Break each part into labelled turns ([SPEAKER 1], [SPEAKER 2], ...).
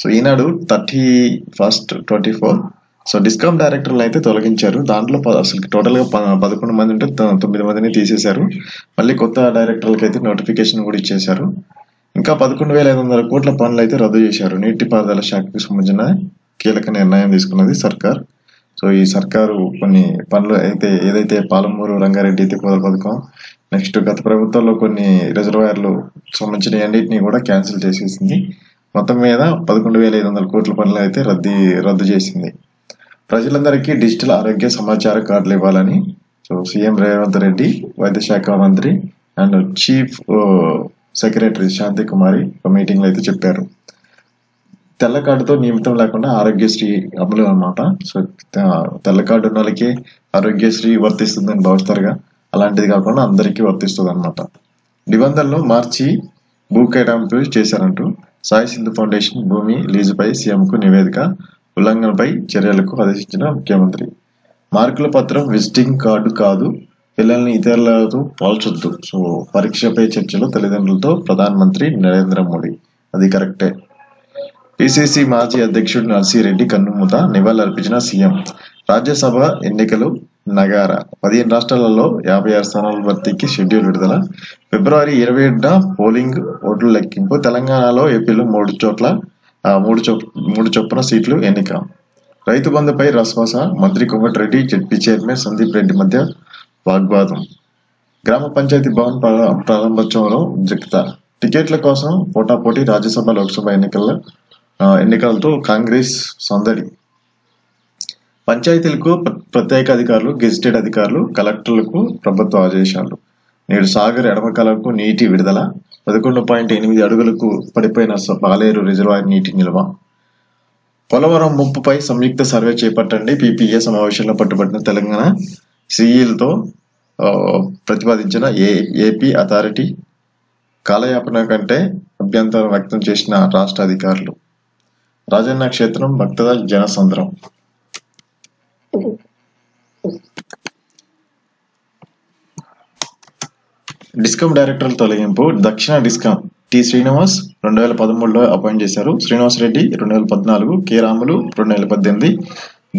[SPEAKER 1] So ఈనాడు 31/24. So discom డైరెక్టర్లు అయితే తొలగించారు. దాంట్లో అసలు టోటల్గా 11 మంది ఉంటే 9 మందిని తీసేశారు. మళ్ళీ కొత్త డైరెక్టర్లకి అయితే నోటిఫికేషన్ కూడా ఇచ్చేశారు. ఇంకా 11,500 కోట్ల పనులు అయితే రద్దు చేశారు. నీటిపారుదల శాఖకు సంబంధించిన కీలక నిర్ణయం తీసుకున్నది సర్కార్. సో ఈ సర్కారు కొన్ని పనులు అయితే ఏదైతే పాలమూరు రంగారెడ్డి ఎత్తిపోతల పథకం, నెక్స్ట్ గత ప్రభుత్వంలో కొన్ని రిజర్వాయర్లు సంబంధించిన అన్నింటినీ కూడా క్యాన్సిల్ చేసేసింది. మొత్తం మీద 11,500 కోట్ల పనులు అయితే రద్దు చేసింది. ప్రజలందరికీ డిజిటల్ ఆరోగ్య సమాచార కార్డులు ఇవ్వాలని సో సీఎం రేవంత్ రెడ్డి, వైద్య శాఖ మంత్రి అండ్ చీఫ్ సెక్రటరీ శాంతి కుమారి ఒక మీటింగ్ లో అయితే చెప్పారు. తెల్ల కార్డుతో నియమితం లేకుండా ఆరోగ్యశ్రీ అమలు అన్నమాట. సో తెల్ల కార్డు ఉన్న వాళ్ళకి ఆరోగ్యశ్రీ వర్తిస్తుందని భావిస్తారుగా, అలాంటిది కాకుండా అందరికీ వర్తిస్తుంది అనమాట. నిబంధనలు మార్చి భూ కేటాయింపు చేశారంటూ సాయి సింధు ఫౌండేషన్ భూమి లీజుపై సీఎంకు నివేదిక, ఉల్లంఘనపై చర్యలకు ఆదేశించిన ముఖ్యమంత్రి. మార్కుల పత్రం విజిటింగ్ కార్డు కాదు, పిల్లల్ని ఇతరులతో పోల్చొద్దు. సో పరీక్షపై చర్చలో తల్లిదండ్రులతో ప్రధానమంత్రి నరేంద్ర మోడీ. అది కరెక్టే. పిసిసి మాజీ అధ్యక్షుడు నర్సిరెడ్డి కన్నుమూత, నివాళులర్పించిన సీఎం. రాజ్యసభ ఎన్నికలు నగార. 15 రాష్ట్రాలలో 56 స్థానాల భర్తీకి షెడ్యూల్ విడుదల. ఫిబ్రవరి 27న పోలింగ్, ఓట్ల లెక్కింపు. తెలంగాణలో, ఏపీలో 3 చొప్పున సీట్లు ఎన్నిక. రైతు బంధుపై రసవస. మంత్రి కోమటిరెడ్డి, జెడ్పీ చైర్మన్ సందీప్ రెడ్డి మధ్య వాగ్వాదం. గ్రామ పంచాయతీ భవన్ ప్రారంభోత్సవంలో జగత. టికెట్ల కోసం పోటాపోటీ. రాజ్యసభ, లోక్సభ ఎన్నికలతో కాంగ్రెస్ సందడి. పంచాయతీలకు ప్రత్యేక అధికారులు, గెజిటెడ్ అధికారులు, కలెక్టర్లకు ప్రభుత్వ ఆదేశాలు. నేడు సాగర్ ఎడమ కాలువకు నీటి విడుదల. 11.8 అడుగులకు పడిపోయిన పాలేరు రిజర్వాయర్ నీటి నిల్వ. పోలవరం ముప్పుపై సంయుక్త సర్వే చేపట్టండి. పీపీఏ సమావేశంలో పట్టుబట్టిన తెలంగాణ సీఈలతో ప్రతిపాదించిన ఏపీ అథారిటీ. కాలయాపన కంటే అభ్యంతరం వ్యక్తం చేసిన రాష్ట్ర అధికారులు. రాజన్న క్షేత్రం భక్తుల జనసంద్రం. డిస్కామ్ డైరెక్టర్ల తొలగింపు. దక్షిణ డిస్కామ్ టి శ్రీనివాస్ 2013లో అపాయింట్ చేశారు. శ్రీనివాస్ రెడ్డి 2014, కె రాములు 2018,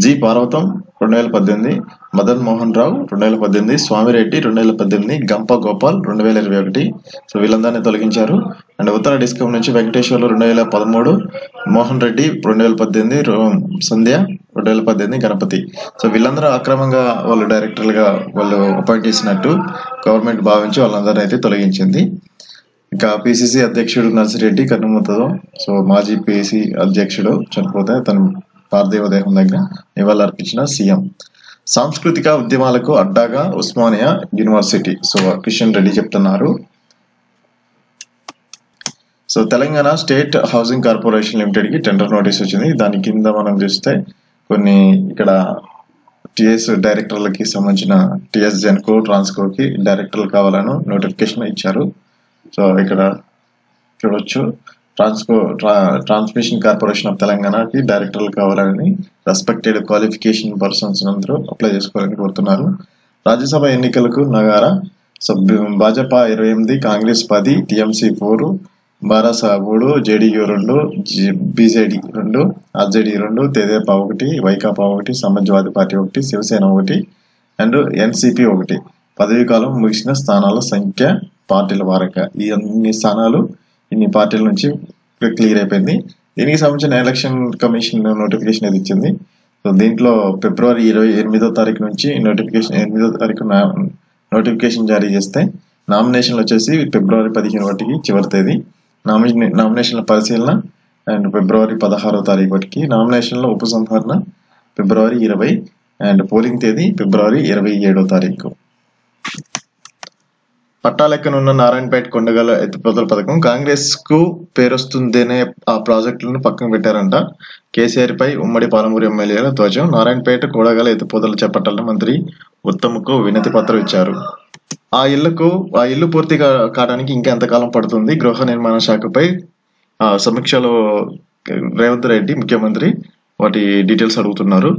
[SPEAKER 1] జి పార్వతం 2018, మదన్ మోహన్ రావు 2018, స్వామిరెడ్డి 2018, గంప గోపాల్ 2021. సో వీళ్ళందరినీ తొలగించారు. అండ్ ఉత్తర డిస్కమ్ నుంచి వెంకటేశ్వర్లు 2013, మోహన్ రెడ్డి 2018, సంధ్య 2018, గణపతి. సో వీళ్ళందరూ అక్రమంగా వాళ్ళు డైరెక్టర్లుగా వాళ్ళు అపాయింట్ చేసినట్టు గవర్నమెంట్ భావించి వాళ్ళందరినీ అయితే తొలగించింది. ఇంకా పిసిసి అధ్యక్షుడు నర్సిరెడ్డి కన్నుమూతతో సో మాజీ పిసి అధ్యక్షుడు చనిపోతే తన పార్థివ దేహం దగ్గర నివాళులర్పించిన సీఎం. సాంస్కృతిక ఉద్యమాలకు అడ్డాగా ఉస్మానియా యూనివర్సిటీ. సో కిషన్ రెడ్డి చెప్తున్నారు. So Telangana state housing corporation limited కి టెండర్ నోటీస్ వచ్చింది. దాని కింద మనం చూస్తే కొన్ని ఇక్కడ టిఎస్ డైరెక్టర్లకి సంబంధించిన టిఎస్ జెన్కో, ట్రాన్స్కోకి డైరెక్టర్లు కావాలని నోటిఫికేషన్ ఇచ్చారు. సో ఇక్కడ చూడొచ్చు, ట్రాన్స్మిషన్ కార్పొరేషన్ ఆఫ్ తెలంగాణకి డైరెక్టర్లు కావాలని రెస్పెక్టెడ్ క్వాలిఫికేషన్ పర్సన్స్ అందరూ అప్లై చేసుకోవాలని కోరుతున్నారు. రాజ్యసభ ఎన్నికలకు నగారా. So Bhajapa 28, Congress 10, TMC 4, Bharasa 3, JDU 2, BJD 2, RJD 2, Tedepa 1, Vaikapa 1, Samajwadi party 1, Shiv Sena 1 and NCP 1. పదవీ కాలం ముగిసిన స్థానాల సంఖ్య పార్టీల వారంగా ఈ అన్ని స్థానాలు ఇన్ని పార్టీల నుంచి క్లియర్ అయిపోయింది. దీనికి సంబంధించిన ఎలక్షన్ కమిషన్ నోటిఫికేషన్ అది ఇచ్చింది. సో దీంట్లో ఫిబ్రవరి 28వ తారీఖు నుంచి నోటిఫికేషన్ 8వ తారీఖు నోటిఫికేషన్ జారీ చేస్తే నామినేషన్లు వచ్చేసి ఫిబ్రవరి 15 వాటికి చివరి తేదీ. నామినేషన్ల పరిశీలన అండ్ ఫిబ్రవరి 16వ తారీఖు వాటికి. నామినేషన్ల ఉపసంహరణ ఫిబ్రవరి 20 అండ్ పోలింగ్ తేదీ ఫిబ్రవరి 27వ తారీఖు. పట్టాలెక్కనున్న నారాయణపేట కొండగల ఎత్తిపోతల పథకం కాంగ్రెస్ కు పేరొస్తుందనే ఆ ప్రాజెక్టులను పక్కన పెట్టారంట. కేసీఆర్ పై ఉమ్మడి పాలమూరు ఎమ్మెల్యేల ధ్వజం. నారాయణపేట కోడగల ఎత్తిపోతలు చేపట్టాలని మంత్రి ఉత్తమ్కు వినతి పత్రం ఇచ్చారు. ఆ ఇల్లు పూర్తి కావడానికి ఇంకా ఎంతకాలం పడుతుంది? గృహ నిర్మాణ శాఖపై సమీక్షలో రేవంత్ రెడ్డి ముఖ్యమంత్రి వాటి డీటెయిల్స్ అడుగుతున్నారు.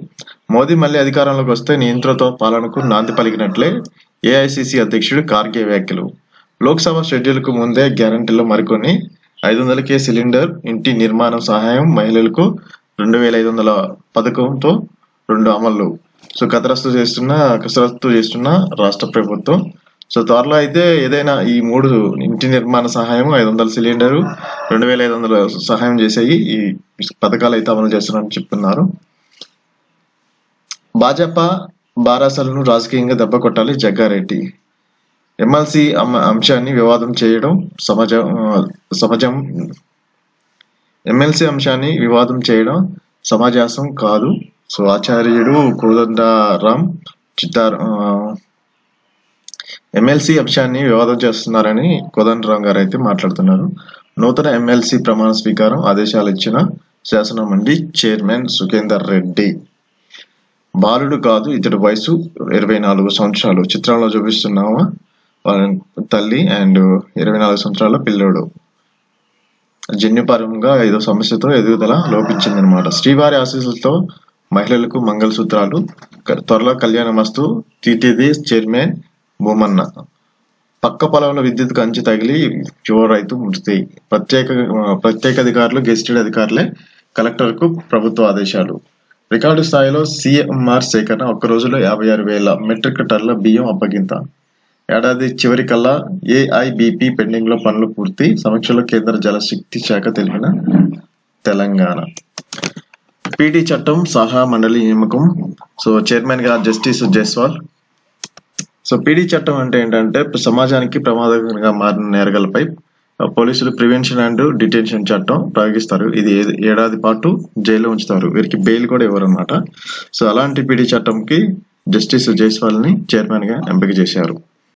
[SPEAKER 1] మోదీ మళ్ళీ అధికారంలోకి వస్తే నియంత్రణతో పాలనకు నాంది పలికినట్లే ఏఐసిసి అధ్యక్షుడు ఖార్గే వ్యాఖ్యలు. లోక్సభ షెడ్యూల్ కు ముందే గ్యారంటీలో మరికొన్ని 500కే సిలిండర్, ఇంటి నిర్మాణం సహాయం మహిళలకు 2500 పథకంతో 2 అమలు. సో కసరత్తు చేస్తున్న రాష్ట్ర ప్రభుత్వం. సో త్వరలో అయితే ఏదైనా ఈ 3 ఇంటి నిర్మాణ సహాయం, 500 సిలిండరు, 2500 సహాయం చేసేవి ఈ పథకాలు అయితే అమలు చేస్తున్నారని చెప్తున్నారు. భాజపా బారాసలను రాజకీయంగా దెబ్బ కొట్టాలి జగ్గారెడ్డి. ఎమ్మెల్సీ అంశాన్ని వివాదం చేయడం సమాజం ఎమ్మెల్సీ అంశాన్ని వివాదం చేయడం సమాజాసం కాదు. సో ఆచార్యుడు కోదండరాం ఎమ్మెల్సీ అంశాన్ని వివాదం చేస్తున్నారని కోదండరాం గారు అయితే మాట్లాడుతున్నారు. నూతన ఎమ్మెల్సీ ప్రమాణ స్వీకారం ఆదేశాలు ఇచ్చిన శాసన మండలి చైర్మన్ సుఖేందర్ రెడ్డి. బాలుడు కాదు, ఇతడి వయసు 24 సంవత్సరాలు. చిత్రంలో చూపిస్తున్నామా వాళ్ళ తల్లి అండ్ 24 సంవత్సరాల పిల్లోడు. జన్యుపరంగా ఏదో సమస్యతో ఎదుగుదల లోపించిందనమాట. శ్రీవారి ఆశీస్సులతో మహిళలకు మంగళసూత్రాలు. త్వరలో కళ్యాణమస్తు. TTD chairman Bhumanna. పక్క పొలంలో విద్యుత్ కంచి తగిలి యువ రైతు మృతి. ప్రత్యేక అధికారులు, గెజిటెడ్ అధికారులే కలెక్టర్కు ప్రభుత్వ ఆదేశాలు. రికార్డు స్థాయిలో సీఎంఆర్ సేకరణ. ఒక్క రోజులో 56,000 మెట్రిక్ టన్నుల బియ్యం అప్పగింత. ఏడాది చివరికల్లా ఏఐబిపి పెండింగ్ లో పనులు పూర్తి. సమీక్షలో కేంద్ర జలశక్తి శాఖ తెలిపిన తెలంగాణ. పీటీ చట్టం సహా మండలి నియామకం. సో చైర్మన్ గా జస్టిస్ జైస్వాల్. సో పీడీ చట్టం అంటే ఏంటంటే సమాజానికి ప్రమాదకరంగా మారిన నేరగాళ్లపై పోలీసులు ప్రివెన్షన్ అండ్ డిటెన్షన్ చట్టం ప్రయోగిస్తారు. ఇది ఏడాది పాటు జైల్లో ఉంచుతారు. వీరికి బెయిల్ కూడా ఇవ్వరు అనమాట. సో అలాంటి పీడీ చట్టంకి జస్టిస్ జైస్వాల్ ని చైర్మన్ గా ఎంపిక చేశారు.